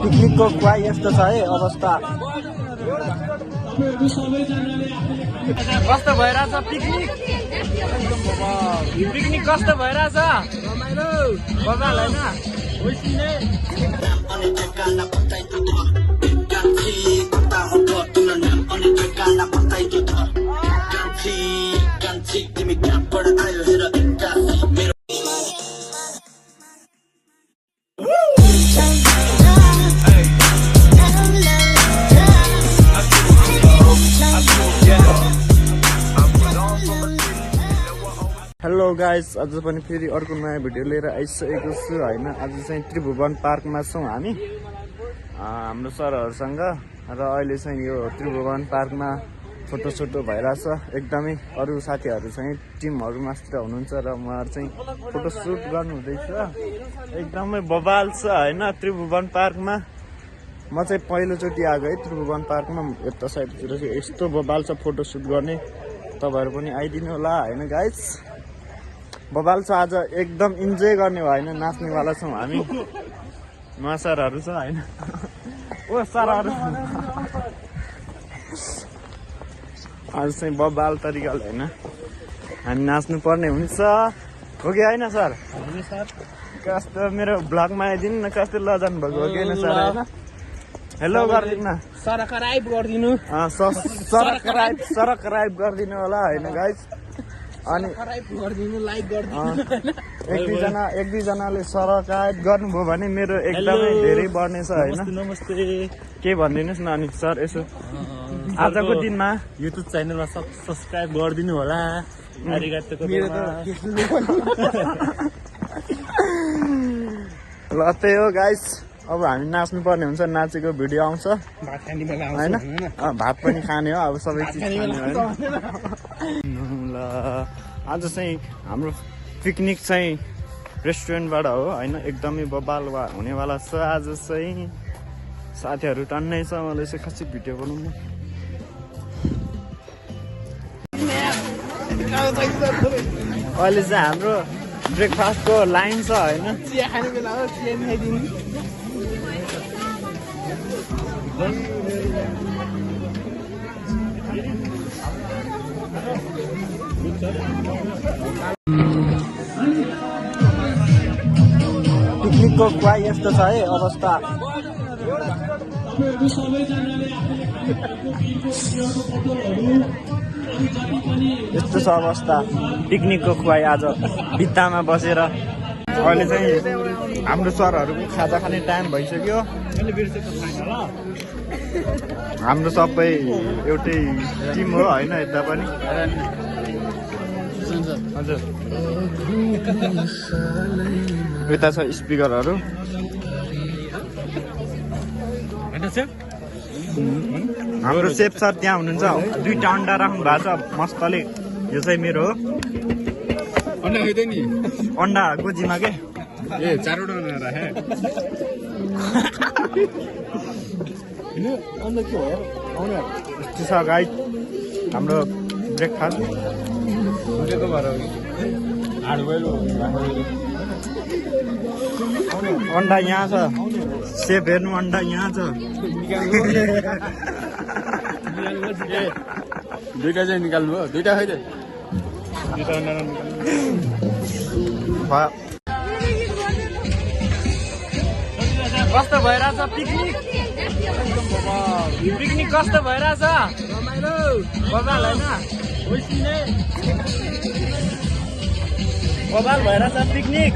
पिकनिकको खुवाई यस्तो छ है अवस्था। कस्तो भइरहेछ पिकनिक? पिकनिक कस्तो भइरहेछ? बबाल होइन? हेलो गाइस, आज पनि फेरि अर्को नयाँ भिडियो लिएर आइसकेको छु होइन। आज चाहिँ त्रिभुवन पार्कमा छौँ हामी हाम्रो सरहरूसँग र अहिले चाहिँ यो त्रिभुवन पार्कमा फोटोसोटो भइरहेछ। एकदमै अरू साथीहरू चाहिँ टिमहरू मास्टर हुनुहुन्छ र उहाँहरू चाहिँ फोटोसुट गर्नुहुँदैछ। एकदमै बबाल छ होइन त्रिभुवन पार्कमा। म चाहिँ पहिलोचोटि आएको है त्रिभुवन पार्कमा। यता साइडतिर चाहिँ यस्तो बबाल छ फोटोसुट गर्ने। तपाईँहरू पनि आइदिनु होला होइन गाइस। बबाल छ आज, एकदम इन्जोय गर्ने हो होइन। नाच्नेवाला छौँ हामी। नयाँ सरहरू छ होइन। ओ सरहरू आज चाहिँ बबाल तरिकाले होइन हामी नाच्नु पर्ने हुन्छ हो कि होइन सर? कस्तो मेरो भ्लगमा आइदिनु न, कस्तो लजाउनु भएको हो कि होइन सर होइन? हेलो गरिदिनु न, सब्सक्राइब गरिदिनु, सब्सक्राइब गरिदिनु होला होइन गाइस। अनि एक दुईजनाले सब्सक्राइब गर्नुभयो भने मेरो एकदमै धेरै बढ्नेछ होइन। नमस्ते के भनिदिनुहोस् न अनि सर यसो आजको दिनमा युट्युब च्यानलमा सब्सक्राइब गरिदिनु होला। ल त्यही हो गाइस। अब हामी नाच्नु पर्ने हुन्छ, नाचेको भिडियो आउँछ होइन। भात पनि खाने हो, अब सबै चिज खाने होइन। ल आज चाहिँ हाम्रो पिकनिक चाहिँ रेस्टुरेन्टबाट हो होइन। एकदमै बबाल हुनेवाला छ आज चाहिँ। साथीहरू टन्नै छ, मलाई चाहिँ खासै भिडियो बनाउनु। अहिले चाहिँ हाम्रो ब्रेकफास्टको लाइन छ होइन। चिया खाने बेला हो, चिया खाइदिनु। पिकनिकको खुवाई यस्तो छ है अवस्था। यस्तो छ अवस्था पिकनिकको खुवाई आज भित्तामा बसेर। अहिले चाहिँ हाम्रो सरहरूको खाजा खाने टाइम भइसक्यो। हाम्रो सबै एउटै टिम हो होइन। यता पनि हजुर यता छ स्पिकरहरू। हाम्रो सेफ सर त्यहाँ हुनुहुन्छ। दुईटा अन्डा राख्नु भएको छ मस्तले। यो चाहिँ मेरो हो अन्डा गोजीमा के। ए चारवटा अन्डा राखे। यस्तो छ गाइस हाम्रो ब्रेकफास्ट। अन्डा यहाँ छ, सेफ हेर्नु अन्डा यहाँ छ। दुईटा चाहिँ निकाल्नु हो, दुईटा खै कस्तो भइरहेछ पिकनिक? पिकनिक कस्तो भइरहेछ? बबाल होइन? बबाल भइरहेछ पिकनिक।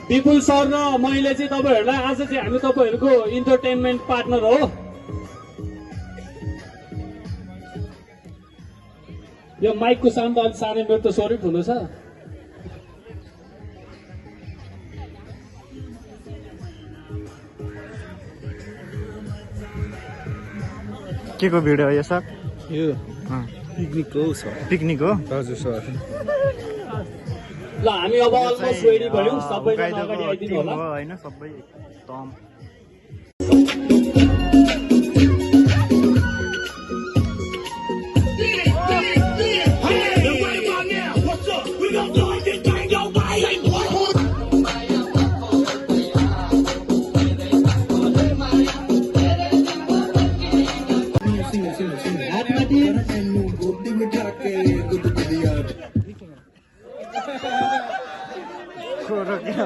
विपुल सर र मैले चाहिँ तपाईँहरूलाई आज चाहिँ हामी तपाईँहरूको इन्टरटेनमेन्ट पार्टनर हो। यो माइकको साउन्ड त अलिक सानो, मेरो त स्वरै ठुलो छ। के को भिडियो हो यो सर? यो पिकनिक हो सर। पिकनिक हो? हजुर सर। ल हामी अब अलमोस्ट रेडी भयौँ। सबैजना अगाडि आइदिनु होला होइन। सबै एकदम We gon' do it. खोरो क्या